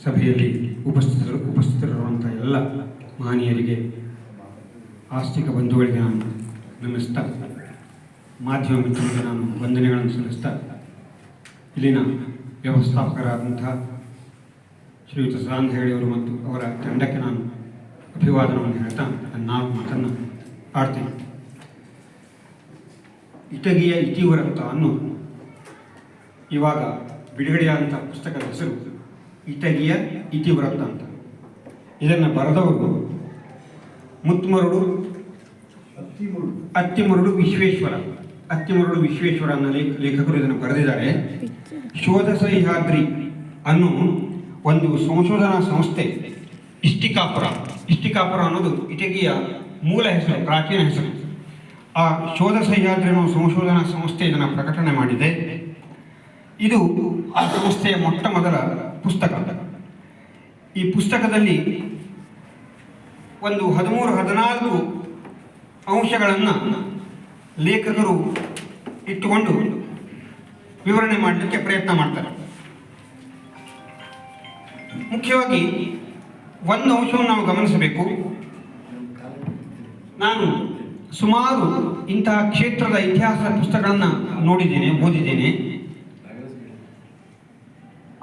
ಸಭೆಯಲ್ಲಿ ಉಪಸ್ಥಿತರಿರುವಂಥ ಎಲ್ಲ ಮಹನೀಯರಿಗೆ, ಆಸ್ತಿಕ ಬಂಧುಗಳಿಗೆ ನಾನು ನಮಿಸ್ತಾ, ಮಾಧ್ಯಮ ಮಿತ್ರರಿಗೆ ನಾನು ವಂದನೆಗಳನ್ನು ಸಲ್ಲಿಸ್ತಾ, ಇಲ್ಲಿನ ವ್ಯವಸ್ಥಾಪಕರಾದಂತಹ ಶ್ರೀಯುತ ಸದಾನಂದ ಹೆಗಡೆಯವರು ಮತ್ತು ಅವರ ತಂಡಕ್ಕೆ ನಾನು ಅಭಿವಾದನವನ್ನು ಹೇಳ್ತಾ ನನ್ನ 4 ಮಾತನ್ನು ಆಡ್ತೀನಿ. ಇಟಗಿಯ ಇತಿವೃತ್ತ ಅನ್ನೋ ಇವಾಗ ಬಿಡುಗಡೆಯಾದಂಥ ಪುಸ್ತಕದ ಹೆಸರು ಇಟಗಿಯ ಇತಿವೃತ್ತ ಅಂತ. ಇದನ್ನು ಬರೆದವರು ಮುತ್ತುಮರುಡು ಅತ್ತಿಮರುಡು ವಿಶ್ವೇಶ್ವರ ಅನ್ನೋ ಲೇಖಕರು ಇದನ್ನು ಬರೆದಿದ್ದಾರೆ. ಶೋಧ ಸಹ್ಯಾದ್ರಿ ಅನ್ನೋ ಒಂದು ಸಂಶೋಧನಾ ಸಂಸ್ಥೆ ಇಷ್ಟಿಕಾಪುರ ಅನ್ನೋದು ಇಟಗಿಯ ಮೂಲ ಹೆಸರು, ಪ್ರಾಚೀನ ಹೆಸರು. ಆ ಶೋಧ ಸಹ್ಯಾದ್ರಿ ಅನ್ನೋ ಸಂಶೋಧನಾ ಸಂಸ್ಥೆ ಇದನ್ನು ಪ್ರಕಟಣೆ ಮಾಡಿದೆ. ಇದು ಆ ಸಂಸ್ಥೆಯ ಮೊಟ್ಟ ಮೊದಲ ಪುಸ್ತಕ. ಈ ಪುಸ್ತಕದಲ್ಲಿ ಒಂದು 13-14 ಅಂಶಗಳನ್ನು ಲೇಖಕರು ಇಟ್ಟುಕೊಂಡು ವಿವರಣೆ ಮಾಡಲಿಕ್ಕೆ ಪ್ರಯತ್ನ ಮಾಡ್ತಾರೆ. ಮುಖ್ಯವಾಗಿ ಒಂದು ಅಂಶವನ್ನು ನಾವು ಗಮನಿಸಬೇಕು. ನಾನು ಸುಮಾರು ಇಂತಹ ಕ್ಷೇತ್ರದ ಇತಿಹಾಸ ಪುಸ್ತಕಗಳನ್ನು ನೋಡಿದ್ದೇನೆ, ಓದಿದ್ದೇನೆ.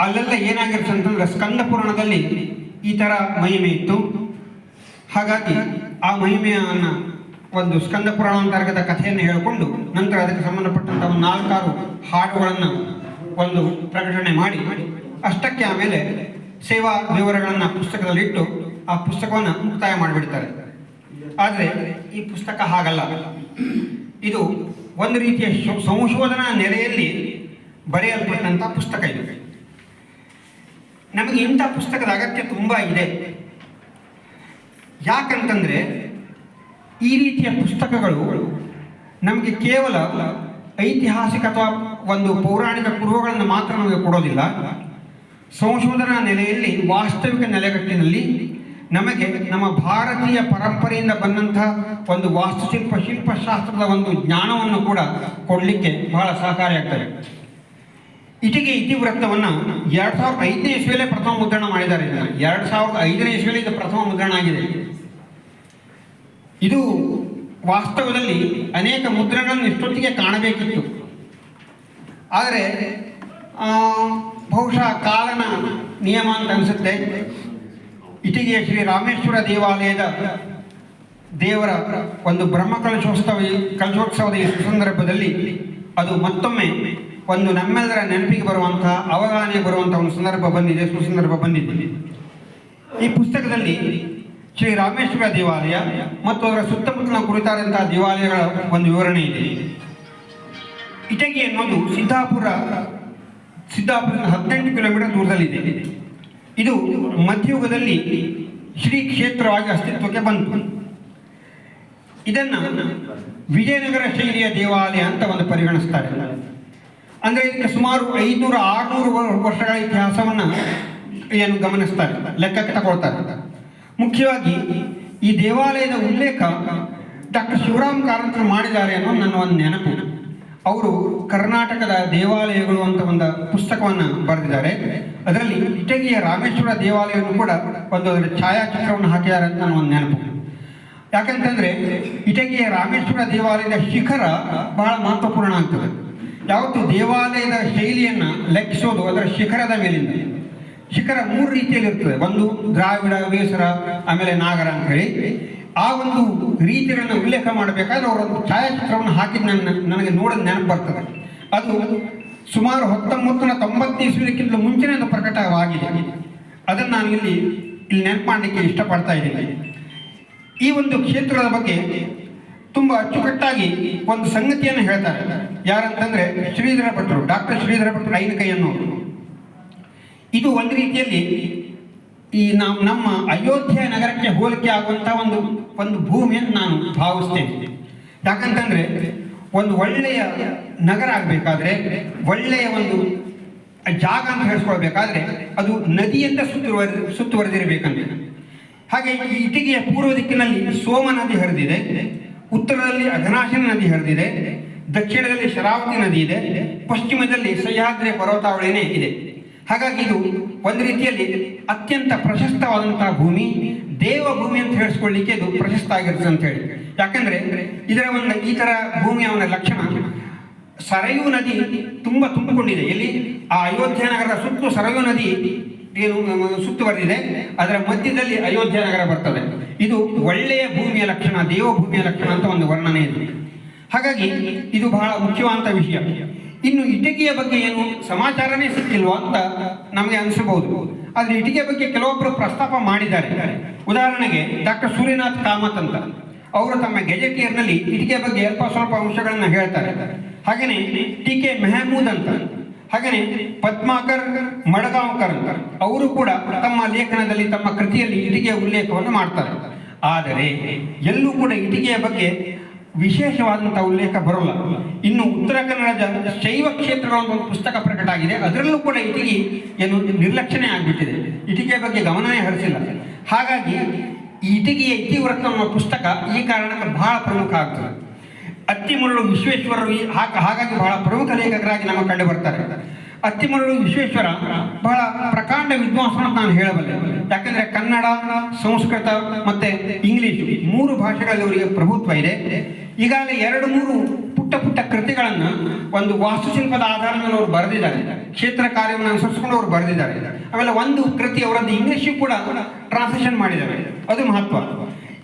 ಅಲ್ಲೆಲ್ಲ ಏನಾಗಿರುತ್ತೆ ಅಂತಂದ್ರೆ, ಸ್ಕಂದ ಪುರಾಣದಲ್ಲಿ ಈ ಥರ ಮಹಿಮೆ ಇತ್ತು. ಹಾಗಾಗಿ ಆ ಮಹಿಮೆಯನ್ನು ಒಂದು ಸ್ಕಂದ ಪುರಾಣ ಅಂತರ್ಗತ ಕಥೆಯನ್ನು ಹೇಳಿಕೊಂಡು ನಂತರ ಅದಕ್ಕೆ ಸಂಬಂಧಪಟ್ಟಂಥ ಒಂದು 4-6 ಹಾಡುಗಳನ್ನು ಒಂದು ಪ್ರಕಟಣೆ ಮಾಡಿ ಅಷ್ಟಕ್ಕೆ ಆಮೇಲೆ ಸೇವಾ ವಿವರಗಳನ್ನು ಪುಸ್ತಕದಲ್ಲಿಟ್ಟು ಆ ಪುಸ್ತಕವನ್ನು ಮುಕ್ತಾಯ ಮಾಡಿಬಿಡ್ತಾರೆ. ಆದರೆ ಈ ಪುಸ್ತಕ ಹಾಗಲ್ಲ. ಇದು ಒಂದು ರೀತಿಯ ಸಂಶೋಧನಾ ನೆಲೆಯಲ್ಲಿ ಬರೆಯಲ್ಪಟ್ಟಂಥ ಪುಸ್ತಕ. ಇದು ನಮಗೆ ಇಂಥ ಪುಸ್ತಕದ ಅಗತ್ಯ ತುಂಬ ಇದೆ. ಯಾಕಂತಂದರೆ ಈ ರೀತಿಯ ಪುಸ್ತಕಗಳು ನಮಗೆ ಕೇವಲ ಐತಿಹಾಸಿಕ ಅಥವಾ ಒಂದು ಪೌರಾಣಿಕ ಕುರುಹುಗಳನ್ನು ಮಾತ್ರ ನಮಗೆ ಕೊಡೋದಿಲ್ಲ. ಸಂಶೋಧನಾ ನೆಲೆಯಲ್ಲಿ ವಾಸ್ತವಿಕ ನೆಲೆಗಟ್ಟಿನಲ್ಲಿ ನಮಗೆ ನಮ್ಮ ಭಾರತೀಯ ಪರಂಪರೆಯಿಂದ ಬಂದಂತಹ ಒಂದು ಶಿಲ್ಪಶಾಸ್ತ್ರದ ಒಂದು ಜ್ಞಾನವನ್ನು ಕೂಡ ಕೊಡಲಿಕ್ಕೆ ಬಹಳ ಸಹಕಾರಿಯಾಗ್ತದೆ. ಇಟಿಗೆ ಇತಿವೃತ್ತವನ್ನು 2005ನೇ ಇಸ್ವಿಯಲ್ಲೇ ಪ್ರಥಮ ಮುದ್ರಣ ಮಾಡಿದ್ದಾರೆ. 2005ನೇ ಇಸ್ವಿಯಲ್ಲಿ ಇದು ಪ್ರಥಮ ಮುದ್ರಣ ಆಗಿದೆ. ಇದು ವಾಸ್ತವದಲ್ಲಿ ಅನೇಕ ಮುದ್ರಣಗಳನ್ನು ಇಷ್ಟೊತ್ತಿಗೆ ಕಾಣಬೇಕಿತ್ತು. ಆದರೆ ಬಹುಶಃ ಕಾಲನ ನಿಯಮ ಅಂತ ಅನಿಸುತ್ತೆ. ಇಟಿಗೆಯ ಶ್ರೀ ರಾಮೇಶ್ವರ ದೇವಾಲಯದ ದೇವರ ಒಂದು ಕಲಶೋತ್ಸವದ ಈ ಸಂದರ್ಭದಲ್ಲಿ ಅದು ಮತ್ತೊಮ್ಮೆ ಒಂದು ನಮ್ಮೆಲ್ಲರ ನೆನಪಿಗೆ ಬರುವಂತಹ, ಅವಗಾಹನೆಗೆ ಬರುವಂತಹ ಒಂದು ಸುಸಂದರ್ಭ ಬಂದಿದೆ. ಈ ಪುಸ್ತಕದಲ್ಲಿ ಶ್ರೀ ರಾಮೇಶ್ವರ ದೇವಾಲಯ ಮತ್ತು ಅದರ ಸುತ್ತಮುತ್ತಲಿನ ಕುರಿತಾದಂತಹ ದೇವಾಲಯಗಳ ಒಂದು ವಿವರಣೆ ಇದೆ. ಇಟಗಿ ಅನ್ನೋದು ಸಿದ್ದಾಪುರದಿಂದ 18 ಕಿಲೋಮೀಟರ್ ದೂರದಲ್ಲಿದೆ. ಇದು ಮಧ್ಯಯುಗದಲ್ಲಿ ಶ್ರೀ ಕ್ಷೇತ್ರವಾಗಿ ಅಸ್ತಿತ್ವಕ್ಕೆ ಬಂತು. ಇದನ್ನು ವಿಜಯನಗರ ಶೈಲಿಯ ದೇವಾಲಯ ಅಂತ ಒಂದು ಪರಿಗಣಿಸ್ತಾರೆ. ಅಂದರೆ ಇದಕ್ಕೆ ಸುಮಾರು 500-600 ವರ್ಷಗಳ ಇತಿಹಾಸವನ್ನು ಏನು ಗಮನಿಸ್ತಾರೆ, ಲೆಕ್ಕಕ್ಕೆ ತಗೊಳ್ತಾರೆ. ಮುಖ್ಯವಾಗಿ ಈ ದೇವಾಲಯದ ಉಲ್ಲೇಖ ಡಾಕ್ಟರ್ ಶಿವರಾಮ್ ಕಾರಂತರು ಮಾಡಿದ್ದಾರೆ ಅನ್ನೋ ನನ್ನ ಒಂದು ನೆನಪು. ಅವರು ಕರ್ನಾಟಕದ ದೇವಾಲಯಗಳು ಅಂತ ಒಂದು ಪುಸ್ತಕವನ್ನು ಬರೆದಿದ್ದಾರೆ. ಅದರಲ್ಲಿ ಇಟಗಿಯ ರಾಮೇಶ್ವರ ದೇವಾಲಯವನ್ನು ಕೂಡ ಅದರ ಛಾಯಾಚಿತ್ರವನ್ನು ಹಾಕಿದ್ದಾರೆ ಅಂತ ನನ್ನ ಒಂದು ನೆನಪು. ಯಾಕಂತಂದರೆ ಇಟಗಿಯ ರಾಮೇಶ್ವರ ದೇವಾಲಯದ ಶಿಖರ ಬಹಳ ಮಹತ್ವಪೂರ್ಣ ಆಗ್ತದೆ. ಯಾವತ್ತು ದೇವಾಲಯದ ಶೈಲಿಯನ್ನು ಲೆಕ್ಕಿಸೋದು ಅದರ ಶಿಖರದ ಮೇಲಿಂದ. ಶಿಖರ 3 ರೀತಿಯಲ್ಲಿ ಇರ್ತದೆ. ಒಂದು ದ್ರಾವಿಡ, ವೇಸರ, ಆಮೇಲೆ ನಾಗರ ಅಂತ ಹೇಳಿ. ಆ ಒಂದು ರೀತಿಗಳನ್ನು ಉಲ್ಲೇಖ ಮಾಡಬೇಕಾದ್ರೆ ಅವರೊಂದು ಛಾಯಾಚಿತ್ರವನ್ನು ಹಾಕಿದ್ದು ನನಗೆ ನೋಡೋದು ನೆನಪು ಬರ್ತದೆ. ಅದು ಸುಮಾರು 1990 ಇಸ್ವಿಯಕ್ಕಿಂತ ಮುಂಚೆನೇ ಒಂದು ಪ್ರಕಟವಾಗಿದೆ. ಅದನ್ನು ನಾನು ಇಲ್ಲಿ ನೆನಪು ಮಾಡಲಿಕ್ಕೆ ಇಷ್ಟಪಡ್ತಾ ಇದ್ದೀನಿ. ಈ ಒಂದು ಕ್ಷೇತ್ರದ ಬಗ್ಗೆ ತುಂಬ ಅಚ್ಚುಕಟ್ಟಾಗಿ ಒಂದು ಸಂಗತಿಯನ್ನು ಹೇಳ್ತಾರೆ. ಯಾರಂತಂದರೆ ಶ್ರೀಧರ ಭಟ್ರು, ಡಾಕ್ಟರ್ ಶ್ರೀಧರ ಭಟ್ರು ಐನಕೈ ಅನ್ನೋರು. ಇದು ಒಂದು ರೀತಿಯಲ್ಲಿ ಈ ನಮ್ಮ ಅಯೋಧ್ಯ ನಗರಕ್ಕೆ ಹೋಲಿಕೆ ಆಗುವಂಥ ಒಂದು ಭೂಮಿಯನ್ನು ನಾನು ಭಾವಿಸ್ತೇನೆ. ಯಾಕಂತಂದರೆ ಒಂದು ಒಳ್ಳೆಯ ನಗರ ಆಗಬೇಕಾದ್ರೆ, ಒಳ್ಳೆಯ ಒಂದು ಜಾಗ ಅಂತ ಹೇಳಿಸ್ಕೊಳ್ಬೇಕಾದ್ರೆ ಅದು ನದಿಯಿಂದ ಸುತ್ತುವರೆದಿರಬೇಕಂತೆ. ಹಾಗೆ ಈ ಇಟಗಿಯ ಪೂರ್ವ ದಿಕ್ಕಿನಲ್ಲಿ ಸೋಮ ನದಿ ಹರಿದಿದೆ, ಉತ್ತರದಲ್ಲಿ ಅಘನಾಶಿನಿ ನದಿ ಹರಿದಿದೆ, ದಕ್ಷಿಣದಲ್ಲಿ ಶರಾವತಿ ನದಿ ಇದೆ, ಪಶ್ಚಿಮದಲ್ಲಿ ಸಹ್ಯಾದ್ರಿ ಪರ್ವತಾವಳಿನೇ ಇದೆ. ಹಾಗಾಗಿ ಇದು ಒಂದು ರೀತಿಯಲ್ಲಿ ಅತ್ಯಂತ ಪ್ರಶಸ್ತವಾದಂತಹ ಭೂಮಿ, ದೇವ ಭೂಮಿ ಅಂತ ಹೇಳಿಸ್ಕೊಳ್ಳಿಕ್ಕೆ ಇದು ಪ್ರಶಸ್ತ ಆಗಿರ್ತದೆ ಅಂತ ಹೇಳಿ. ಯಾಕಂದ್ರೆ ಇದರ ಒಂದು ಈ ತರ ಭೂಮಿಯ ಒಂದು ಲಕ್ಷಣ, ಸರಯೂ ನದಿ ತುಂಬಿಕೊಂಡಿದೆ. ಇಲ್ಲಿ ಆ ಅಯೋಧ್ಯ ನಗರದ ಸುತ್ತು ಸರಯೂ ನದಿ ಏನು ಸುತ್ತುವರೆದಿದೆ, ಅದರ ಮಧ್ಯದಲ್ಲಿ ಅಯೋಧ್ಯ ನಗರ ಬರ್ತದೆ. ಇದು ಒಳ್ಳೆಯ ಭೂಮಿಯ ಲಕ್ಷಣ, ದೇವ ಭೂಮಿಯ ಲಕ್ಷಣ ಅಂತ ಒಂದು ವರ್ಣನೆ ಇದೆ. ಹಾಗಾಗಿ ಇದು ಬಹಳ ಮುಖ್ಯವಾದಂಥ ವಿಷಯ. ಇನ್ನು ಇಟಗಿಯ ಬಗ್ಗೆ ಏನು ಸಮಾಚಾರನೇ ಸಿಕ್ಕಿಲ್ವಾ ಅಂತ ನಮಗೆ ಅನಿಸಬಹುದು. ಆದರೆ ಇಟಗಿಯ ಬಗ್ಗೆ ಕೆಲವೊಬ್ಬರು ಪ್ರಸ್ತಾಪ ಮಾಡಿದ್ದಾರೆ. ಉದಾಹರಣೆಗೆ ಡಾಕ್ಟರ್ ಸೂರ್ಯನಾಥ್ ಕಾಮತ್ ಅಂತ, ಅವರು ತಮ್ಮ ಗೆಜೆಟಿಯರ್ನಲ್ಲಿ ಇಟಗಿಯ ಬಗ್ಗೆ ಅಲ್ಪ ಸ್ವಲ್ಪ ಅಂಶಗಳನ್ನು ಹೇಳ್ತಾರೆ. ಹಾಗೆಯೇ ಟಿ.ಕೆ. ಮೆಹಮೂದ್ ಅಂತ, ಹಾಗೆಯೇ ಪದ್ಮಾಕರ್ ಮಡಗಾಂವ್ಕರ್ ಅಂತ, ಅವರು ಕೂಡ ತಮ್ಮ ಲೇಖನದಲ್ಲಿ ತಮ್ಮ ಕೃತಿಯಲ್ಲಿ ಇಟಗಿಯ ಉಲ್ಲೇಖವನ್ನು ಮಾಡ್ತಾರೆ. ಆದರೆ ಎಲ್ಲೂ ಕೂಡ ಇಟಗಿಯ ಬಗ್ಗೆ ವಿಶೇಷವಾದಂತಹ ಉಲ್ಲೇಖ ಬರೋಲ್ಲ. ಇನ್ನು ಉತ್ತರ ಕನ್ನಡದ ಶೈವ ಕ್ಷೇತ್ರಗಳ ಒಂದು ಪುಸ್ತಕ ಪ್ರಕಟ ಆಗಿದೆ, ಅದರಲ್ಲೂ ಕೂಡ ಇಟಗಿ ಏನು ನಿರ್ಲಕ್ಷಣೆ ಆಗಿಬಿಟ್ಟಿದೆ, ಇಟಗಿಯ ಬಗ್ಗೆ ಗಮನವೇ ಹರಿಸಿಲ್ಲ. ಹಾಗಾಗಿ ಈ ಇಟಗಿಯ ಇತಿವೃತ್ತ ಅನ್ನುವ ಪುಸ್ತಕ ಈ ಕಾರಣಕ್ಕೆ ಬಹಳ ಪ್ರಮುಖ ಆಗ್ತದೆ. ಅತ್ತಿಮರಳು ವಿಶ್ವೇಶ್ವರರು ಹಾಗಾಗಿ ಬಹಳ ಪ್ರಮುಖ ಲೇಖಕರಾಗಿ ನಮ್ಮ ಕಂಡು ಬರ್ತಾರೆ. ಅತ್ತಿಮರಳು ವಿಶ್ವೇಶ್ವರ ಬಹಳ ಪ್ರಕಾಂಡ ವಿದ್ವಾಂಸನ ನಾನು ಹೇಳಬಲ್ಲೆ. ಯಾಕಂದ್ರೆ ಕನ್ನಡ, ಸಂಸ್ಕೃತ ಮತ್ತೆ ಇಂಗ್ಲಿಷ್ 3 ಭಾಷೆಗಳಲ್ಲಿ ಅವರಿಗೆ ಪ್ರಭುತ್ವ ಇದೆ. ಈಗಾಗಲೇ 2-3 ಪುಟ್ಟ ಕೃತಿಗಳನ್ನು ಒಂದು ವಾಸ್ತುಶಿಲ್ಪದ ಆಧಾರದ ಮೇಲೆ ಅವರು ಬರೆದಿದ್ದಾರೆ, ಕ್ಷೇತ್ರ ಕಾರ್ಯವನ್ನು ಅನುಸರಿಸಿಕೊಂಡು ಅವರು ಬರೆದಿದ್ದಾರೆ. ಆಮೇಲೆ ಒಂದು ಕೃತಿ ಅವರದ್ದು ಇಂಗ್ಲಿಷ್ ಕೂಡ ಟ್ರಾನ್ಸ್ಲೇಷನ್ ಮಾಡಿದ್ದಾರೆ, ಅದು ಮಹತ್ವ.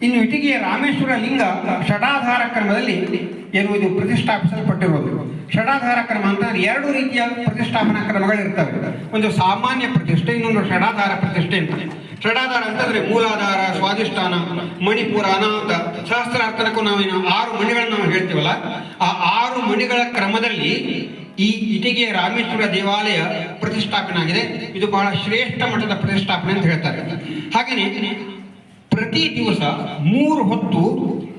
ಇನ್ನು ಇಟಗಿಯ ರಾಮೇಶ್ವರ ಲಿಂಗ ಷಡಾಧಾರ ಕ್ರಮದಲ್ಲಿ ಏನು ಇದು ಪ್ರತಿಷ್ಠಾಪಿಸಲ್ಪಟ್ಟಿರೋದು. ಷಡಾಧಾರ ಕ್ರಮ ಅಂತಂದ್ರೆ 2 ರೀತಿಯ ಪ್ರತಿಷ್ಠಾಪನಾ ಕ್ರಮಗಳಿರ್ತವೆ. ಒಂದು ಸಾಮಾನ್ಯ ಪ್ರತಿಷ್ಠೆ, ಇನ್ನೊಂದು ಷಡಾಧಾರ ಪ್ರತಿಷ್ಠೆ ಅಂತ. ಷಡಾಧಾರ ಅಂತಂದ್ರೆ ಮೂಲಾಧಾರ, ಸ್ವಾಧಿಷ್ಠಾನ, ಮಣಿಪುರ, ಅನಾಹುತ, ಸಹಸ್ರಾರ್ಥನಕ್ಕೂ ನಾವೇನು 6 ಮಣಿಗಳನ್ನು ನಾವು ಹೇಳ್ತೀವಲ್ಲ, ಆ 6 ಮಣಿಗಳ ಕ್ರಮದಲ್ಲಿ ಈ ಇಟಗಿಯ ರಾಮೇಶ್ವರ ದೇವಾಲಯ ಪ್ರತಿಷ್ಠಾಪನೆ ಆಗಿದೆ. ಇದು ಬಹಳ ಶ್ರೇಷ್ಠ ಮಟ್ಟದ ಪ್ರತಿಷ್ಠಾಪನೆ ಅಂತ ಹೇಳ್ತಾರೆ. ಹಾಗೆಯೇ ಪ್ರತಿ ದಿವಸ 3 ಹೊತ್ತು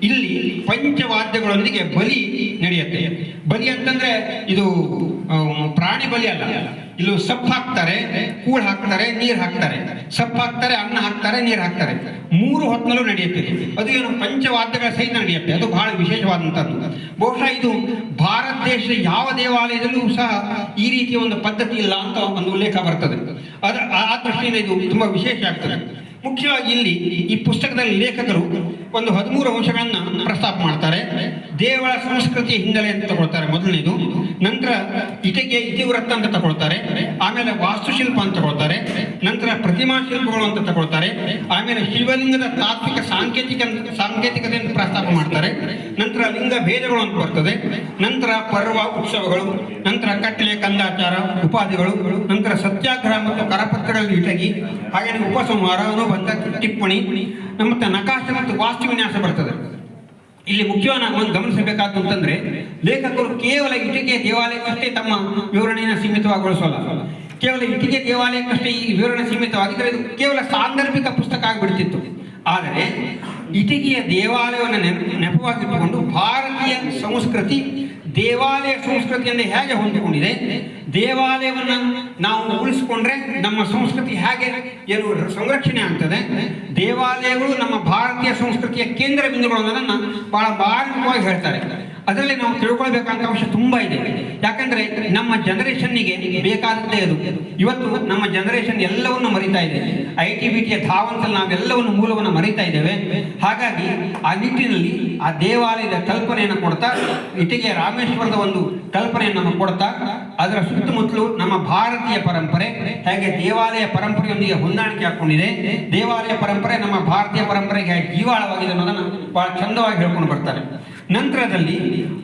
ಇಲ್ಲಿ ಪಂಚವಾದ್ಯಗಳೊಂದಿಗೆ ಬಲಿ ನಡೆಯುತ್ತೆ. ಬಲಿ ಅಂತಂದ್ರೆ ಇದು ಪ್ರಾಣಿ ಬಲಿ ಅಲ್ಲ. ಇಲ್ಲೂ ಸೊಪ್ಪು ಹಾಕ್ತಾರೆ, ಕೂಳು ಹಾಕ್ತಾರೆ, ನೀರು ಹಾಕ್ತಾರೆ, ಸೊಪ್ಪು ಹಾಕ್ತಾರೆ, ಅನ್ನ ಹಾಕ್ತಾರೆ, ನೀರು ಹಾಕ್ತಾರೆ. 3 ಹೊತ್ತಿನಲ್ಲೂ ನಡೆಯುತ್ತೆ. ಅದು ಏನು ಪಂಚವಾದ್ಯಗಳ ಸಹಿತ ನಡೆಯುತ್ತೆ. ಅದು ಬಹಳ ವಿಶೇಷವಾದಂಥದ್ದು. ಬಹುಶಃ ಇದು ಭಾರತ ದೇಶದ ಯಾವ ದೇವಾಲಯದಲ್ಲೂ ಸಹ ಈ ರೀತಿಯ ಒಂದು ಪದ್ಧತಿ ಇಲ್ಲ ಅಂತ ಒಂದು ಉಲ್ಲೇಖ ಬರ್ತದೆ. ಆ ದೃಷ್ಟಿಯಿಂದ ಇದು ತುಂಬಾ ವಿಶೇಷ ಆಗ್ತದೆ. ಮುಖ್ಯವಾಗಿ ಇಲ್ಲಿ ಈ ಪುಸ್ತಕದಲ್ಲಿ ಲೇಖಕರು ಒಂದು 13 ಅಂಶಗಳನ್ನ ಪ್ರಸ್ತಾಪ ಮಾಡ್ತಾರೆ. ದೇವಳ ಸಂಸ್ಕೃತಿಯ ಹಿನ್ನೆಲೆ ಅಂತ ತಗೊಳ್ತಾರೆ ಮೊದಲನೇದು, ನಂತರ ಇಟಗಿಯ ಇತಿವೃತ್ತ ಅಂತ ತಗೊಳ್ತಾರೆ, ಆಮೇಲೆ ವಾಸ್ತುಶಿಲ್ಪ ಅಂತ ತಗೊಳ್ತಾರೆ, ನಂತರ ಪ್ರತಿಮಾ ಶಿಲ್ಪಗಳು ಅಂತ ತಗೊಳ್ತಾರೆ, ಆಮೇಲೆ ಶಿವಲಿಂಗದ ತಾತ್ವಿಕ ಸಾಂಕೇತಿಕತೆಯನ್ನು ಪ್ರಸ್ತಾಪ ಮಾಡ್ತಾರೆ, ನಂತರ ಲಿಂಗ ಭೇದಗಳು ಅಂತ ಬರ್ತದೆ, ನಂತರ ಪರ್ವ ಉತ್ಸವಗಳು, ನಂತರ ಕಟ್ಲೆ ಕಂದಾಚಾರ ಉಪಾಧಿಗಳು, ನಂತರ ಸತ್ಯಾಗ್ರಹ ಮತ್ತು ಕರಪತ್ರಗಳಲ್ಲಿ ಇಟಗಿ, ಹಾಗೆ ಉಪಸಂಹಾರ, ಅನುಬಂಧ, ಟಿಪ್ಪಣಿ, ಮತ್ತೆ ನಕಾಶ ಮತ್ತು ವಾಸ್ತು ವಿನ್ಯಾಸ ಬರ್ತದೆ. ಇಲ್ಲಿ ಮುಖ್ಯವಾಗಿ ಒಂದು ಗಮನಿಸಬೇಕಾದಂತಂದ್ರೆ ಲೇಖಕರು ಕೇವಲ ಇಟಗಿಯ ದೇವಾಲಯಕ್ಕಷ್ಟೇ ತಮ್ಮ ವಿವರಣೆಯನ್ನು ಸೀಮಿತವಾಗಿಗೊಳಿಸೋಲ್ಲ. ಕೇವಲ ಇಟಗಿಯ ದೇವಾಲಯಕ್ಕಷ್ಟೇ ಈ ವಿವರಣೆ ಸೀಮಿತವಾಗಿದ್ದರೆ ಇದು ಕೇವಲ ಸಾಂದರ್ಭಿಕ ಪುಸ್ತಕ ಆಗಿಬಿಡ್ತಿತ್ತು. ಆದರೆ ಇಟಗಿಯ ದೇವಾಲಯವನ್ನು ನೆಪವಾಗಿಟ್ಟುಕೊಂಡು ಭಾರತೀಯ ಸಂಸ್ಕೃತಿ ದೇವಾಲಯ ಸಂಸ್ಕೃತಿಯಿಂದ ಹೇಗೆ ಹೊಂದಿಕೊಂಡಿದೆ, ದೇವಾಲಯವನ್ನು ನಾವು ಉಳಿಸಿಕೊಂಡ್ರೆ ನಮ್ಮ ಸಂಸ್ಕೃತಿ ಹೇಗೆ ಏನು ಸಂರಕ್ಷಣೆ ಆಗ್ತದೆ, ದೇವಾಲಯಗಳು ನಮ್ಮ ಭಾರತೀಯ ಸಂಸ್ಕೃತಿಯ ಕೇಂದ್ರ ಬಿಂದುಗಳು ಅನ್ನೋದನ್ನು ಬಹಳ ಮಾರ್ಮಿಕವಾಗಿ ಹೇಳ್ತಾರೆ. ಅದರಲ್ಲಿ ನಾವು ತಿಳ್ಕೊಳ್ಬೇಕಂತ ಅಂಶ ತುಂಬಾ ಇದೆ. ಯಾಕಂದ್ರೆ ನಮ್ಮ ಜನರೇಷನ್ನಿಗೆ ಬೇಕಾದದ್ದೇ ಅದು. ಇವತ್ತು ನಮ್ಮ ಜನರೇಷನ್ ಎಲ್ಲವನ್ನು ಮರಿತಾ ಇದೆ. ITBTಯ ಧಾವಂತಲ್ಲಿ ನಾವೆಲ್ಲವನ್ನು ಮೂಲವನ್ನು ಮರಿತಾ ಇದ್ದೇವೆ. ಹಾಗಾಗಿ ಆ ನಿಟ್ಟಿನಲ್ಲಿ ಆ ದೇವಾಲಯದ ಕಲ್ಪನೆಯನ್ನು ಕೊಡ್ತಾ, ಇಟಗಿಯ ರಾಮೇಶ್ವರದ ಒಂದು ಕಲ್ಪನೆಯನ್ನು ನಮಗೆ ಕೊಡ್ತಾ, ಅದರ ಸುತ್ತಮುತ್ತಲು ನಮ್ಮ ಭಾರತೀಯ ಪರಂಪರೆ ಹೇಗೆ ದೇವಾಲಯ ಪರಂಪರೆಯೊಂದಿಗೆ ಹೊಂದಾಣಿಕೆ ಹಾಕೊಂಡಿದೆ, ದೇವಾಲಯ ಪರಂಪರೆ ನಮ್ಮ ಭಾರತೀಯ ಪರಂಪರೆಗೆ ಜೀವಾಳವಾಗಿದೆ ಅನ್ನೋದನ್ನು ಬಹಳ ಚಂದವಾಗಿ ಹೇಳ್ಕೊಂಡು ಬರ್ತಾರೆ. ನಂತರದಲ್ಲಿ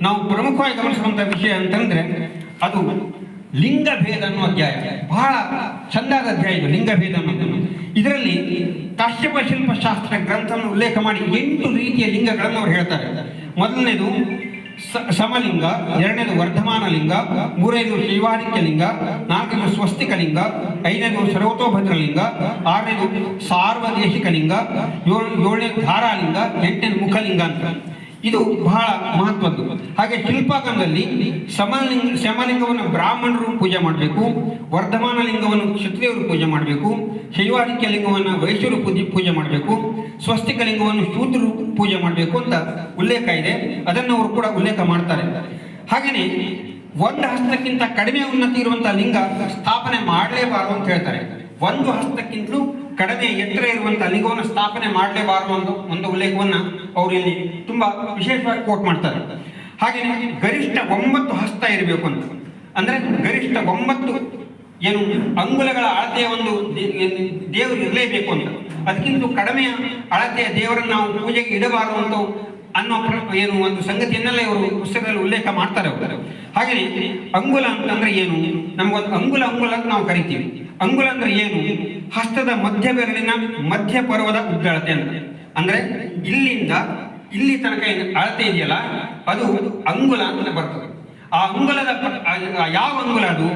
ನಾವು ಪ್ರಮುಖವಾಗಿ ಗಮನಿಸುವಂಥ ವಿಷಯ ಅಂತಂದ್ರೆ ಅದು ಲಿಂಗಭೇದ ಅನ್ನೋ ಅಧ್ಯಾಯ. ಬಹಳ ಚಂದಾದ ಅಧ್ಯಾಯ ಇದು, ಲಿಂಗಭೇದ ಅನ್ನೋದು. ಇದರಲ್ಲಿ ಕಾಶ್ಯಪ ಶಿಲ್ಪಶಾಸ್ತ್ರ ಗ್ರಂಥವನ್ನು ಉಲ್ಲೇಖ ಮಾಡಿ 8 ರೀತಿಯ ಲಿಂಗಗಳನ್ನು ಅವರು ಹೇಳ್ತಾರೆ. ಮೊದಲನೇದು ಸಮಲಿಂಗ, 2ನೇದು ವರ್ಧಮಾನ ಲಿಂಗ, 3ನೇದು ಶೈವಾದಿತ್ಯ ಲಿಂಗ, 4ನೇದು ಸ್ವಸ್ತಿಕ ಲಿಂಗ, 5ನೇದು ಸರ್ವತೋಭದ್ರ ಲಿಂಗ, 6ನೇದು ಸಾರ್ವದೇಶಿಕ ಲಿಂಗ, 7ನೇದು ಧಾರಾಲಿಂಗ, 8ನೇದು ಮುಖಲಿಂಗ ಅಂತ. ಇದು ಬಹಳ ಮಹತ್ವದ್ದು. ಹಾಗೆ ಶಿಲ್ಪಾಗಮದಲ್ಲಿ ಸಮಲಿಂಗವನ್ನು ಬ್ರಾಹ್ಮಣರು ಪೂಜೆ ಮಾಡಬೇಕು, ವರ್ಧಮಾನ ಲಿಂಗವನ್ನು ಕ್ಷತ್ರಿಯರು ಪೂಜೆ ಮಾಡಬೇಕು, ಶೈವಾದಿತ್ಯ ಲಿಂಗವನ್ನು ವೈಶ್ಯರು ಪೂಜೆ ಮಾಡಬೇಕು, ಸ್ವಸ್ತಿಕ ಲಿಂಗವನ್ನು ಶೂದ್ರರು ಪೂಜೆ ಮಾಡಬೇಕು ಅಂತ ಉಲ್ಲೇಖ ಇದೆ. ಅದನ್ನು ಅವರು ಕೂಡ ಉಲ್ಲೇಖ ಮಾಡ್ತಾರೆ. ಹಾಗೆಯೇ ಒಂದು ಹಸ್ತಕ್ಕಿಂತ ಕಡಿಮೆ ಉನ್ನತಿ ಇರುವಂತಹ ಲಿಂಗ ಸ್ಥಾಪನೆ ಮಾಡಲೇಬಾರದು ಅಂತ ಹೇಳ್ತಾರೆ. ಒಂದು ಹಸ್ತಕ್ಕಿಂತಲೂ ಕಡಿಮೆ ಎತ್ತರ ಇರುವಂತಹ ಲಿಂಗವನ್ನು ಸ್ಥಾಪನೆ ಮಾಡಲೇಬಾರದು ಅನ್ನೋ ಒಂದು ಉಲ್ಲೇಖವನ್ನು ಅವರು ಇಲ್ಲಿ ತುಂಬಾ ವಿಶೇಷವಾಗಿ ಕೋಟ್ ಮಾಡ್ತಾರೆ. ಹಾಗೆಯೇ ಗರಿಷ್ಠ 9 ಹಸ್ತ ಇರಬೇಕು ಅಂತ, ಅಂದ್ರೆ ಗರಿಷ್ಠ 9 ಏನು ಅಂಗುಲಗಳ ಅಳತೆಯ ಒಂದು ದೇವರು ಇರಲೇಬೇಕು ಅಂತ. ಅದಕ್ಕಿಂತ ಕಡಿಮೆ ಅಳತೆಯ ದೇವರನ್ನು ನಾವು ಪೂಜೆಗೆ ಇಡಬಾರದು ಅಂತ ಅನ್ನೋ ಏನು ಒಂದು ಸಂಗತಿಯನ್ನೆಲ್ಲ ಇವರು ಪುಸ್ತಕದಲ್ಲಿ ಉಲ್ಲೇಖ ಮಾಡ್ತಾರೆ ಅವರು. ಹಾಗೆಯೇ ಅಂಗುಲ ಅಂತಂದ್ರೆ ಏನು, ನಮಗೊಂದು ಅಂಗುಲ ಅಂತ ನಾವು ಕರಿತೀವಿ. ಅಂಗುಲ ಅಂದ್ರೆ ಏನು, ಹಸ್ತದ ಮಧ್ಯ ಬೆರಳಿನ ಮಧ್ಯ ಪರ್ವದ ಉದ್ದಳತೆ ಅಂತ. ಅಂದ್ರೆ ಇಲ್ಲಿಂದ ಇಲ್ಲಿ ತನಕ ಅಳತೆ ಇದೆಯಲ್ಲ ಅದು ಅಂಗುಲ ಅಂತ ಬರ್ತದೆ. ಆ ಅಂಗುಲದ ಯಾವ ಅಂಗುಲ ಅದು,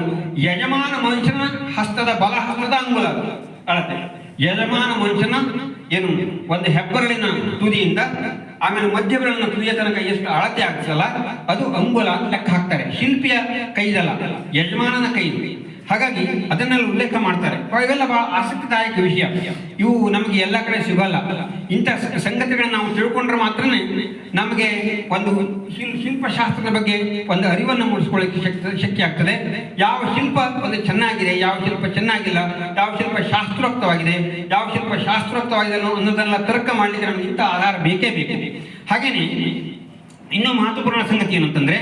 ಯಜಮಾನ ಮನುಷ್ಯನ ಹಸ್ತದ ಬಲ ಹಸ್ತದ ಅಂಗುಲ ಅಳತೆ. ಯಜಮಾನ ಮನುಷ್ಯನ ಏನು ಒಂದು ಹೆಬ್ಬೆರಳಿನ ತುದಿಯಿಂದ ಆಮೇಲೆ ಮಧ್ಯ ಬೆರಳಿನ ತುದಿಯ ತನಕ ಎಷ್ಟು ಅಳತೆ ಆಗ್ತದಲ್ಲ ಅದು ಅಂಗುಲ ಅಂತ ಲೆಕ್ಕ ಹಾಕ್ತಾರೆ. ಶಿಲ್ಪಿಯ ಕೈದಲ್ಲ, ಯಜಮಾನನ ಕೈದು. ಹಾಗಾಗಿ ಅದನ್ನೆಲ್ಲ ಉಲ್ಲೇಖ ಮಾಡ್ತಾರೆ. ಇವೆಲ್ಲ ಬಹಳ ಆಸಕ್ತಿದಾಯಕ ವಿಷಯ. ಇವು ನಮಗೆ ಎಲ್ಲ ಕಡೆ ಸಿಗಲ್ಲ. ಇಂಥ ಸಂಗತಿಗಳನ್ನ ನಾವು ತಿಳ್ಕೊಂಡ್ರೆ ಮಾತ್ರನೇ ನಮಗೆ ಒಂದು ಶಿಲ್ಪಶಾಸ್ತ್ರದ ಬಗ್ಗೆ ಒಂದು ಅರಿವನ್ನು ಮೂಡಿಸ್ಕೊಳ್ಳಿಕ್ಕೆ ಶಕ್ಯ ಆಗ್ತದೆ. ಯಾವ ಶಿಲ್ಪ ಒಂದು ಚೆನ್ನಾಗಿದೆ, ಯಾವ ಶಿಲ್ಪ ಚೆನ್ನಾಗಿಲ್ಲ, ಯಾವ ಶಿಲ್ಪ ಶಾಸ್ತ್ರೋಕ್ತವಾಗಿದೆ, ಯಾವ ಶಿಲ್ಪ ಶಾಸ್ತ್ರೋಕ್ತವಾಗಿದೆ ಅನ್ನೋದನ್ನೆಲ್ಲ ತರ್ಕ ಮಾಡಲಿಕ್ಕೆ ನಮ್ಗೆ ಇಂಥ ಆಧಾರ ಬೇಕೇ ಬೇಕು. ಹಾಗೇನೆ ಇನ್ನೂ ಮಹತ್ವಪೂರ್ಣ ಸಂಗತಿ ಏನಂತಂದ್ರೆ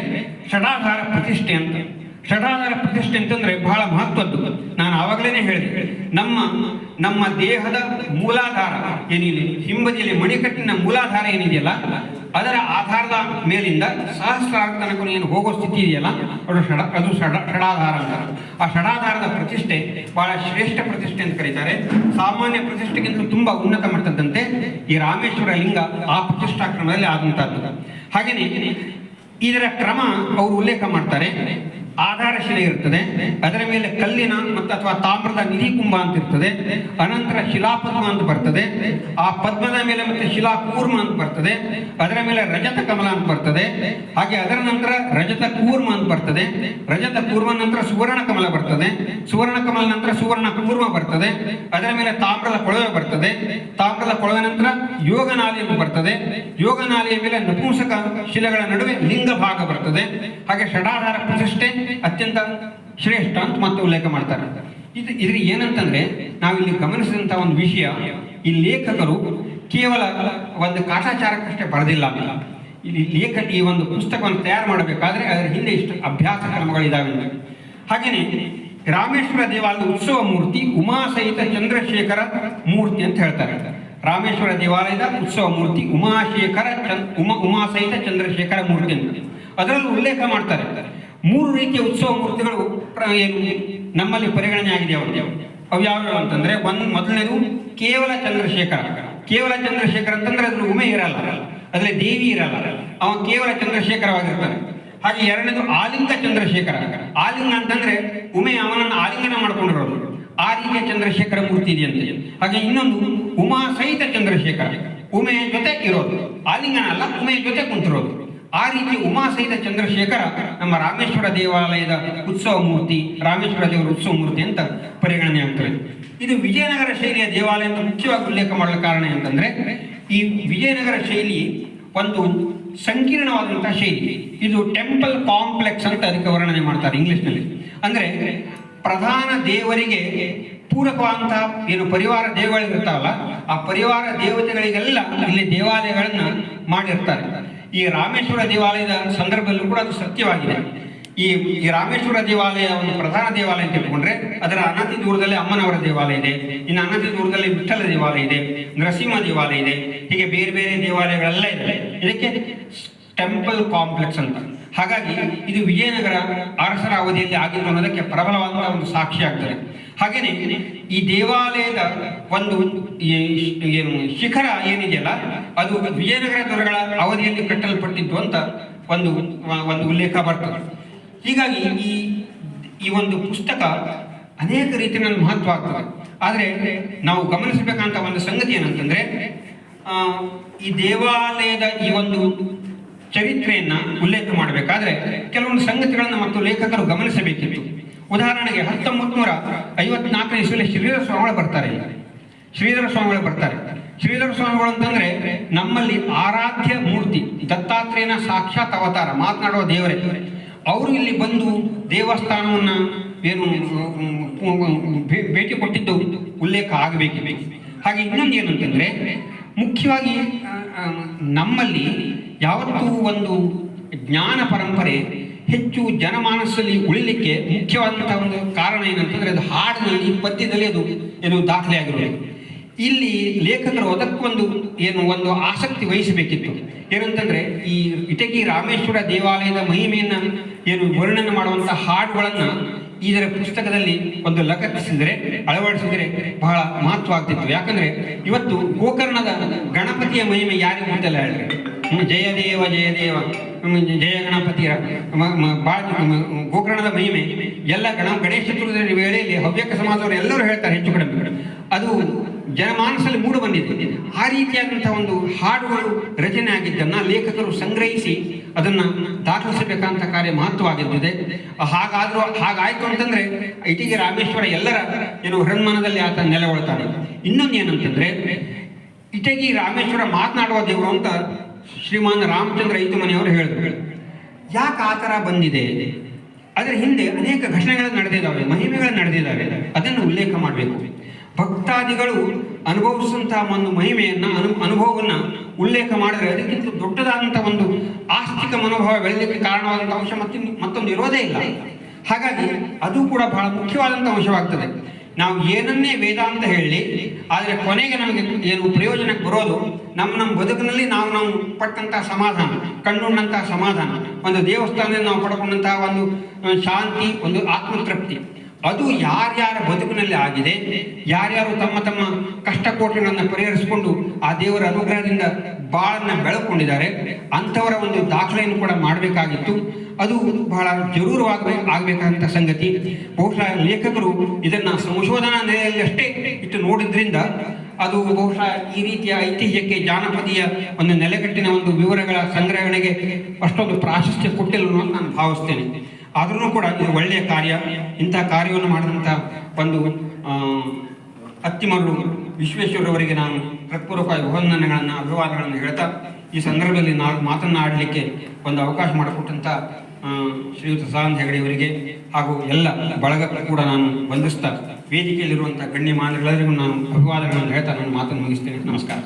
ಷಡಾಧಾರ ಪ್ರತಿಷ್ಠೆ ಅಂತ. ಷಡಾಧಾರ ಪ್ರತಿಷ್ಠೆ ಅಂತಂದ್ರೆ ಬಹಳ ಮಹತ್ವದ್ದು. ನಾನು ಆವಾಗಲೇ ಹೇಳಿದೆ, ನಮ್ಮ ದೇಹದ ಮೂಲಾಧಾರ ಏನಿದೆ, ಹಿಂಬದಿಯಲ್ಲಿ ಮಣಿಕಟ್ಟಿನ ಮೂಲಾಧಾರ ಏನಿದೆಯಲ್ಲ ಅದರ ಆಧಾರದ ಮೇಲಿಂದ ಸಹಸ್ರಾರ ತನಕ ಏನು ಹೋಗೋ ಸ್ಥಿತಿ ಇದೆಯಲ್ಲ ಅದು ಷಡಾಧಾರ ಅಂತ. ಆ ಷಡಾಧಾರದ ಪ್ರತಿಷ್ಠೆ ಬಹಳ ಶ್ರೇಷ್ಠ ಪ್ರತಿಷ್ಠೆ ಅಂತ ಕರೀತಾರೆ. ಸಾಮಾನ್ಯ ಪ್ರತಿಷ್ಠೆಗಿಂತ ತುಂಬಾ ಉನ್ನತ ಮಟ್ಟದಂತೆ ಈ ರಾಮೇಶ್ವರ ಲಿಂಗ ಆ ಪ್ರತಿಷ್ಠಾ ಕ್ರಮದಲ್ಲಿ ಆದಂತಹದ್ದು. ಹಾಗೆಯೇ ಇದರ ಕ್ರಮ ಅವರು ಉಲ್ಲೇಖ ಮಾಡ್ತಾರೆ. ಆಧಾರ ಶಿಲೆ ಇರ್ತದೆ, ಅದರ ಮೇಲೆ ಕಲ್ಲಿನ ಮತ್ತು ಅಥವಾ ತಾಮ್ರದ ನಿಧಿ ಕುಂಭ ಅಂತ ಇರ್ತದೆ. ಅನಂತರ ಶಿಲಾಪದ್ಮ ಅಂತ ಬರ್ತದೆ. ಆ ಪದ್ಮದ ಮೇಲೆ ಮತ್ತೆ ಶಿಲಾಕೂರ್ಮ ಅಂತ ಬರ್ತದೆ. ಅದರ ಮೇಲೆ ರಜತ ಕಮಲ ಅಂತ ಬರ್ತದೆ. ಹಾಗೆ ಅದರ ನಂತರ ರಜತ ಕೂರ್ಮ ಅಂತ ಬರ್ತದೆ. ರಜತ ಕೂರ್ಮ ನಂತರ ಸುವರ್ಣ ಕಮಲ ಬರ್ತದೆ. ಸುವರ್ಣ ಕಮಲ ನಂತರ ಸುವರ್ಣ ಕೂರ್ಮ ಬರ್ತದೆ. ಅದರ ಮೇಲೆ ತಾಮ್ರದ ಕೊಳವೆ ಬರ್ತದೆ. ತಾಮ್ರದ ಕೊಳವೆ ನಂತರ ಯೋಗನಾಲಿ ಅಂತ ಬರ್ತದೆ. ಯೋಗನಾಲಿಯ ಮೇಲೆ ನಪುಂಸಕ ಶಿಲೆಗಳ ನಡುವೆ ಲಿಂಗ ಭಾಗ ಬರ್ತದೆ. ಹಾಗೆ ಷಡಾಧಾರ ಪ್ರತಿಷ್ಠೆ ಅತ್ಯಂತ ಶ್ರೇಷ್ಠ ಅಂತ ಮತ್ತೆ ಉಲ್ಲೇಖ ಮಾಡ್ತಾರೆ. ಇದ್ರ ಏನಂತಂದ್ರೆ ನಾವಿಲ್ಲಿ ಗಮನಿಸಿದಂತಹ ಒಂದು ವಿಷಯ, ಈ ಲೇಖಕರು ಕೇವಲ ಒಂದು ಕಾಟಾಚಾರಕ್ಕಷ್ಟೇ ಬರೆದಿಲ್ಲ. ಇಲ್ಲಿ ಈ ಒಂದು ಪುಸ್ತಕವನ್ನು ತಯಾರು ಮಾಡಬೇಕಾದ್ರೆ ಅದರ ಹಿಂದೆ ಇಷ್ಟು ಅಭ್ಯಾಸ ಕ್ರಮಗಳಿದಾವೆ. ಹಾಗೇನೆ ರಾಮೇಶ್ವರ ದೇವಾಲಯದ ಉತ್ಸವ ಮೂರ್ತಿ ಉಮಾಸಹಿತ ಚಂದ್ರಶೇಖರ ಮೂರ್ತಿ ಅಂತ ಹೇಳ್ತಾರೆ. ರಾಮೇಶ್ವರ ದೇವಾಲಯದ ಉತ್ಸವ ಮೂರ್ತಿ ಉಮಾಸಹಿತ ಚಂದ್ರಶೇಖರ ಮೂರ್ತಿ ಅಂತ ಅದರಲ್ಲೂ ಉಲ್ಲೇಖ ಮಾಡ್ತಾರೆ. 3 ರೀತಿಯ ಉತ್ಸವ ಮೂರ್ತಿಗಳು ಏನು ನಮ್ಮಲ್ಲಿ ಪರಿಗಣನೆ ಆಗಿದೆ. ಅವು ಯಾವ್ಯಾವ ಅಂತಂದ್ರೆ ಮೊದಲನೇದು ಕೇವಲ ಚಂದ್ರಶೇಖರ. ಕೇವಲ ಚಂದ್ರಶೇಖರ ಅಂತಂದ್ರೆ ಅದ್ರ ಉಮೆ ಇರಲ್ಲ, ಅದ್ರಲ್ಲಿ ದೇವಿ ಇರಲ್ಲ, ಅವ ಕೇವಲ ಚಂದ್ರಶೇಖರವಾಗಿರ್ತಾನೆ. ಹಾಗೆ ಎರಡನೇದು ಆಲಿಂಗ ಚಂದ್ರಶೇಖರ. ಆಲಿಂಗ ಅಂತಂದ್ರೆ ಉಮೆ ಅವನನ್ನು ಆಲಿಂಗನ ಮಾಡ್ಕೊಂಡಿರೋದು, ಆ ರೀತಿಯ ಚಂದ್ರಶೇಖರ ಮೂರ್ತಿ ಇದೆಯಂತೆ. ಹಾಗೆ ಇನ್ನೊಂದು ಉಮಾ ಸಹಿತ ಚಂದ್ರಶೇಖರ, ಉಮೆಯ ಜೊತೆ ಇರೋದು, ಆಲಿಂಗನ ಅಲ್ಲ ಉಮೆಯ ಜೊತೆ ಕುಂತಿರೋದು. ಆ ರೀತಿ ಉಮಾಸಹಿತ ಚಂದ್ರಶೇಖರ ನಮ್ಮ ರಾಮೇಶ್ವರ ದೇವಾಲಯದ ಉತ್ಸವ ಮೂರ್ತಿ, ರಾಮೇಶ್ವರ ದೇವರ ಉತ್ಸವ ಮೂರ್ತಿ ಅಂತ ಪರಿಗಣನೆ ಆಗ್ತದೆ. ಇದು ವಿಜಯನಗರ ಶೈಲಿಯ ದೇವಾಲಯ ಅಂತ ಮುಖ್ಯವಾಗಿ ಉಲ್ಲೇಖ ಮಾಡಲು ಕಾರಣ ಅಂತಂದ್ರೆ ಈ ವಿಜಯನಗರ ಶೈಲಿ ಒಂದು ಸಂಕೀರ್ಣವಾದಂತಹ ಶೈಲಿ. ಇದು ಟೆಂಪಲ್ ಕಾಂಪ್ಲೆಕ್ಸ್ ಅಂತ ಅದಕ್ಕೆ ವರ್ಣನೆ ಮಾಡ್ತಾರೆ ಇಂಗ್ಲಿಷ್ನಲ್ಲಿ. ಅಂದ್ರೆ ಪ್ರಧಾನ ದೇವರಿಗೆ ಪೂರಕವಾದಂತಹ ಏನು ಪರಿವಾರ ದೇವಗಳಿರ್ತಾವಲ್ಲ ಆ ಪರಿವಾರ ದೇವತೆಗಳಿಗೆಲ್ಲ ಇಲ್ಲಿ ದೇವಾಲಯಗಳನ್ನ ಮಾಡಿರ್ತಾರೆ. ಈ ರಾಮೇಶ್ವರ ದೇವಾಲಯದ ಸಂದರ್ಭದಲ್ಲೂ ಕೂಡ ಅದು ಸತ್ಯವಾಗಿದೆ. ಈ ರಾಮೇಶ್ವರ ದೇವಾಲಯ ಒಂದು ಪ್ರಧಾನ ದೇವಾಲಯ ಅಂತ ಇಟ್ಕೊಂಡ್ರೆ ಅದರ ಅನತಿ ದೂರದಲ್ಲಿ ಅಮ್ಮನವರ ದೇವಾಲಯ ಇದೆ, ಇನ್ನು ಅನತಿ ದೂರದಲ್ಲಿ ವಿಠ್ಠಲ ದೇವಾಲಯ ಇದೆ, ನರಸಿಂಹ ದೇವಾಲಯ ಇದೆ, ಹೀಗೆ ಬೇರೆ ಬೇರೆ ದೇವಾಲಯಗಳೆಲ್ಲ ಇದೆ. ಇದಕ್ಕೆ ಟೆಂಪಲ್ ಕಾಂಪ್ಲೆಕ್ಸ್ ಅಂತ. ಹಾಗಾಗಿ ಇದು ವಿಜಯನಗರ ಅರಸರ ಅವಧಿಯಲ್ಲಿ ಆಗಿದ್ದು ಅನ್ನೋದಕ್ಕೆ ಪ್ರಬಲವಾದ ಒಂದು ಸಾಕ್ಷಿ ಆಗ್ತದೆ. ಹಾಗೇನೆ ಈ ದೇವಾಲಯದ ಒಂದು ಏನು ಶಿಖರ ಏನಿದೆಯಲ್ಲ ಅದು ವಿಜಯನಗರ ದೊರೆಗಳ ಅವಧಿಯಲ್ಲಿ ಕಟ್ಟಲ್ಪಟ್ಟಿದ್ದು ಅಂತ ಒಂದು ಉಲ್ಲೇಖ ಬರ್ತದೆ. ಹೀಗಾಗಿ ಈ ಒಂದು ಪುಸ್ತಕ ಅನೇಕ ರೀತಿಯಲ್ಲಿ ಮಹತ್ವ ಆಗ್ತದೆ. ಆದರೆ ನಾವು ಗಮನಿಸಬೇಕಂತ ಒಂದು ಸಂಗತಿ ಏನಂತಂದ್ರೆ ಈ ದೇವಾಲಯದ ಈ ಒಂದು ಚರಿತ್ರೆಯನ್ನ ಉಲ್ಲೇಖ ಮಾಡಬೇಕಾದ್ರೆ ಕೆಲವೊಂದು ಸಂಗತಿಗಳನ್ನು ಮತ್ತು ಲೇಖಕರು ಗಮನಿಸಬೇಕಿತ್ತು. ಉದಾಹರಣೆಗೆ 1954 ಇಸ್ವಿಯಲ್ಲಿ ಶ್ರೀಧರ ಸ್ವಾಮಿಗಳು ಬರ್ತಾರೆ. ಶ್ರೀಧರ ಸ್ವಾಮಿಗಳು ಅಂತಂದ್ರೆ ನಮ್ಮಲ್ಲಿ ಆರಾಧ್ಯ ಮೂರ್ತಿ ದತ್ತಾತ್ರೇಯನ ಸಾಕ್ಷಾತ್ ಅವತಾರ, ಮಾತನಾಡುವ ದೇವರೇ. ಅವರು ಇಲ್ಲಿ ಬಂದು ದೇವಸ್ಥಾನವನ್ನು ಏನು ಭೇಟಿ ಕೊಟ್ಟಿದ್ದು ಉಲ್ಲೇಖ ಆಗಬೇಕಿದೆ. ಹಾಗೆ ಇನ್ನೊಂದು ಏನಂತಂದರೆ, ಮುಖ್ಯವಾಗಿ ನಮ್ಮಲ್ಲಿ ಯಾವತ್ತೂ ಒಂದು ಜ್ಞಾನ ಪರಂಪರೆ ಹೆಚ್ಚು ಜನಮಾನಸದಲ್ಲಿ ಉಳಿಲಿಕ್ಕೆ ಮುಖ್ಯವಾದಂಥ ಒಂದು ಕಾರಣ ಏನಂತಂದರೆ, ಅದು ಹಾಡಿನಲ್ಲಿ ಪದ್ಯದಲ್ಲಿ ಅದು ಏನು ದಾಖಲೆ ಆಗಿರೋದು. ಇಲ್ಲಿ ಲೇಖಕರು ಅದಕ್ಕೊಂದು ಒಂದು ಆಸಕ್ತಿ ವಹಿಸಬೇಕಿತ್ತು. ಏನಂತಂದರೆ, ಈ ಇಟಗಿ ರಾಮೇಶ್ವರ ದೇವಾಲಯದ ಮಹಿಮೆಯನ್ನು ವರ್ಣನೆ ಮಾಡುವಂಥ ಹಾಡುಗಳನ್ನು ಇದರ ಪುಸ್ತಕದಲ್ಲಿ ಒಂದು ಲಗತ್ತಿಸಿದರೆ, ಅಳವಡಿಸಿದರೆ ಬಹಳ ಮಹತ್ವ ಆಗ್ತಿತ್ತು. ಯಾಕಂದರೆ ಇವತ್ತು ಗೋಕರ್ಣದ ಗಣಪತಿಯ ಮಹಿಮೆ ಯಾರಿಗೂ ಗೊತ್ತಿಲ್ಲ ಹೇಳ್ರಿ. ಜಯದೇವ ಜಯದೇವ ಜಯ ಗಣಪತಿಯ ಗೋಕರ್ಣದ ಮಹಿಮೆ ಎಲ್ಲ ಗಣೇಶ ಚತುರ್ಥಿ ವೇಳೆಯಲ್ಲಿ ಹವ್ಯಕ ಸಮಾಜದವರು ಎಲ್ಲರೂ ಹೇಳ್ತಾರೆ ಹೆಚ್ಚು ಕಡಿಮೆ. ಅದು ಜನಮಾನಸದಲ್ಲಿ ಮೂಡು ಬಂದಿದೆ. ಆ ರೀತಿಯಾದಂಥ ಒಂದು ಹಾಡುಗಳು ರಚನೆ ಆಗಿದ್ದನ್ನು ಲೇಖಕರು ಸಂಗ್ರಹಿಸಿ ಅದನ್ನು ದಾಖಲಿಸಬೇಕಂತ ಕಾರ್ಯ ಮಹತ್ವವಾಗಿದ್ದಿದೆ. ಹಾಗಾಯಿತು ಅಂತಂದರೆ ಇಟಗಿ ರಾಮೇಶ್ವರ ಎಲ್ಲರ ಹೃನ್ಮನದಲ್ಲಿ ಆತ ನೆಲೆಗೊಳ್ತಾನೆ. ಇನ್ನೊಂದು ಏನಂತಂದರೆ, ಇಟಗಿ ರಾಮೇಶ್ವರ ಮಾತನಾಡುವ ದೇವರು ಅಂತ ಶ್ರೀಮಾನ್ ರಾಮಚಂದ್ರ ಐತುಮನೆಯವರು ಹೇಳಿದ್ರು. ಯಾಕೆ ಆ ಥರ ಬಂದಿದೆ? ಅದರ ಹಿಂದೆ ಅನೇಕ ಘಟನೆಗಳು ನಡೆದಿದ್ದಾವೆ, ಮಹಿಮೆಗಳು ನಡೆದಿದ್ದಾವೆ. ಅದನ್ನು ಉಲ್ಲೇಖ ಮಾಡಬೇಕು. ಭಕ್ತಾದಿಗಳು ಅನುಭವಿಸಿದಂತಹ ಒಂದು ಮಹಿಮೆಯನ್ನು ಅನುಭವವನ್ನು ಉಲ್ಲೇಖ ಮಾಡಿದರೆ ಅದಕ್ಕಿಂತ ದೊಡ್ಡದಾದಂಥ ಒಂದು ಆಸ್ತಿಕ ಮನೋಭಾವ ಬೆಳೆಯಲಿಕ್ಕೆ ಕಾರಣವಾದಂಥ ಅಂಶ ಮತ್ತೊಂದು ಇರೋದೇ ಇಲ್ಲ. ಹಾಗಾಗಿ ಅದು ಕೂಡ ಬಹಳ ಮುಖ್ಯವಾದಂಥ ಅಂಶವಾಗ್ತದೆ. ನಾವು ಏನನ್ನೇ ವೇದಾಂತ ಹೇಳಿ, ಆದರೆ ಕೊನೆಗೆ ನಮಗೆ ಪ್ರಯೋಜನಕ್ಕೆ ಬರೋದು ನಮ್ಮ ಬದುಕಿನಲ್ಲಿ ನಾವು ಪಟ್ಟಂತಹ ಸಮಾಧಾನ, ಕಂಡುಕೊಂಡಂತಹ ಸಮಾಧಾನ, ಒಂದು ದೇವಸ್ಥಾನದಲ್ಲಿ ನಾವು ಪಡ್ಕೊಂಡಂತಹ ಒಂದು ಶಾಂತಿ, ಒಂದು ಆತ್ಮತೃಪ್ತಿ. ಅದು ಯಾರ್ಯಾರ ಬದುಕಿನಲ್ಲಿ ಆಗಿದೆ, ಯಾರ್ಯಾರು ತಮ್ಮ ಕಷ್ಟಕೋಟಗಳನ್ನು ಪರಿಹರಿಸಿಕೊಂಡು ಆ ದೇವರ ಅನುಗ್ರಹದಿಂದ ಬಾಳನ್ನು ಬೆಳಕೊಂಡಿದ್ದಾರೆ, ಅಂಥವರ ಒಂದು ದಾಖಲೆಯನ್ನು ಕೂಡ ಮಾಡಬೇಕಾಗಿತ್ತು. ಅದು ಬಹಳ ಆಗಬೇಕಾದಂಥ ಸಂಗತಿ. ಬಹುಶಃ ಲೇಖಕರು ಇದನ್ನು ಸಂಶೋಧನಾ ನೆಲೆಯಲ್ಲಿ ಅಷ್ಟೇ ಇಟ್ಟು ನೋಡಿದ್ರಿಂದ ಅದು ಬಹುಶಃ ಈ ರೀತಿಯ ಐತಿಹ್ಯಕ್ಕೆ, ಜಾನಪದೀಯ ಒಂದು ನೆಲೆಗಟ್ಟಿನ ಒಂದು ವಿವರಗಳ ಸಂಗ್ರಹಣೆಗೆ ಅಷ್ಟೊಂದು ಪ್ರಾಶಸ್ತ್ಯ ಕೊಟ್ಟಿಲ್ಲ ಅಂತ ನಾನು ಭಾವಿಸ್ತೇನೆ. ಆದ್ರೂ ಕೂಡ ಇದು ಒಳ್ಳೆಯ ಕಾರ್ಯ. ಇಂಥ ಕಾರ್ಯವನ್ನು ಮಾಡಿದಂಥ ಒಂದು ಅತ್ತಿಮರು ವಿಶ್ವೇಶ್ವರವರಿಗೆ ನಾನು ಹೃತ್ಪೂರ್ವಕ ಅಭಿವಾದಗಳನ್ನು ಹೇಳ್ತಾ, ಈ ಸಂದರ್ಭದಲ್ಲಿ ನಾವು ಮಾತನಾಡಲಿಕ್ಕೆ ಒಂದು ಅವಕಾಶ ಮಾಡಿಕೊಟ್ಟಂಥ ಶ್ರೀಯುತ ಸದಾನಂದ ಹೆಗಡೆಯವರಿಗೆ ಹಾಗೂ ಎಲ್ಲ ಬಳಗಕ್ಕೂ ಕೂಡ ನಾನು ವಂದಿಸ್ತಾ, ವೇದಿಕೆಯಲ್ಲಿರುವಂಥ ಗಣ್ಯಮಾನ್ಯರೆಲ್ಲರಿಗೂ ನಾನು ಅಭಿವಾದಗಳನ್ನು ಹೇಳ್ತಾ ನನ್ನ ಮಾತನ್ನು ಮುಗಿಸ್ತೇನೆ. ನಮಸ್ಕಾರ.